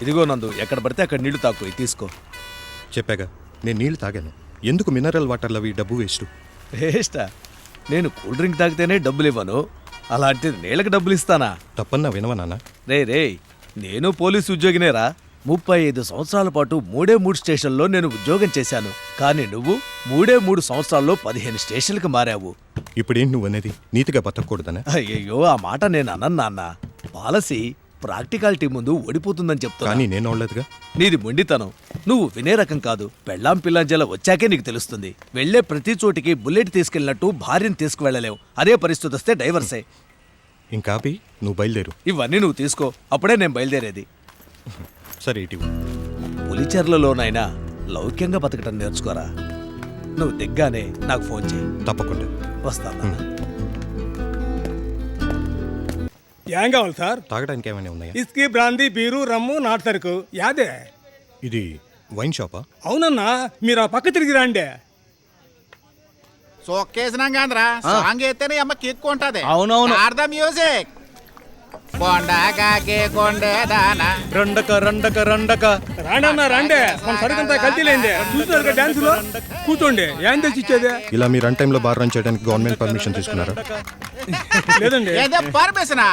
ఇదిగో నందు, ఎక్కడ పడితే అక్కడ నీళ్లు తాకు, తీసుకో. చెప్పాగా నేను నీళ్లు తాగాను. ఎందుకు మినరల్ వాటర్లు అవి డబ్బు వేస్ట్? వేస్టా? నేను కూల్ డ్రింక్ తాగితేనే డబ్బులు ఇవ్వను, అలాంటిది నీళ్ళకి డబ్బులు ఇస్తానా? తప్పన్నా వినవా నాన్న? రే, నేను పోలీసు ఉద్యోగినేరా. 35 సంవత్సరాల పాటు 3 స్టేషన్లో నేను ఉద్యోగం చేశాను. కానీ నువ్వు 3 సంవత్సరాల్లో 15 స్టేషన్లకు మారావు. ఇప్పుడేంటి నువ్వు అనేది? నీతిగా బతకూడదనా? అయ్యయ్యో, ఆ మాట నేను అన్నాను నాన్న. పాలసీ ప్రాక్టికాలిటీ ముందు ఓడిపోతుందని చెప్తున్నా. కానీ నేను అవలేదుగా. నీది మొండితనం. నువ్వు వినే రకం కాదు. పెళ్ళాం పిల్లాంజల వచ్చాకే నీకు తెలుస్తుంది. వెళ్లే ప్రతి చోటికి బుల్లెట్ తీసుకెళ్ళినట్టు భార్యను తీసుకువెళ్ళలేవు. అదే పరిస్థితి వస్తే డైవర్సే. ఇంకాపి నువ్వు బయలుదేరు. ఇవన్నీ నువ్వు తీసుకో, అప్పుడే నేను బయలుదేరేది. సరే ఇటు. పులిచెర్లలోనైనా లౌక్యంగా బతకటం నేర్చుకోరా. నువ్వు దిగ్గానే నాకు ఫోన్ చేయి. తప్పకుండా వస్తాను. ఏం కావాలి సార్? తాగడానికి ఏమైనా ఉన్నాయా? ఇస్కీ, బ్రాందీ, బీరు, రమ్ము, నాటు సరుకు యాదే. ఇది వైన్ షాపా? అవునన్నా, మీరు ఆ పక్క తిరిగి రండి. సొక్కేసినాం కాంద్రా, సాంగ్ అయితేనే అమ్మ కిక్కు ఉంటది. అవునవును. Are the music. కొండకాకే కొండేదానా. రండక రాండి అన్న రండి, మన సరుకంతా కల్తీలేంది. చూస్తున్నారు డాన్స్ లో. కూర్చోండి, ఏం తెచ్చి ఇచ్చేది? ఇలా మీరు అన్ టైంలో బార్ రన్ చేయడానికి గవర్నమెంట్ పర్మిషన్ తీసుకున్నారా? లేదండి. ఏదో పర్మిషనా?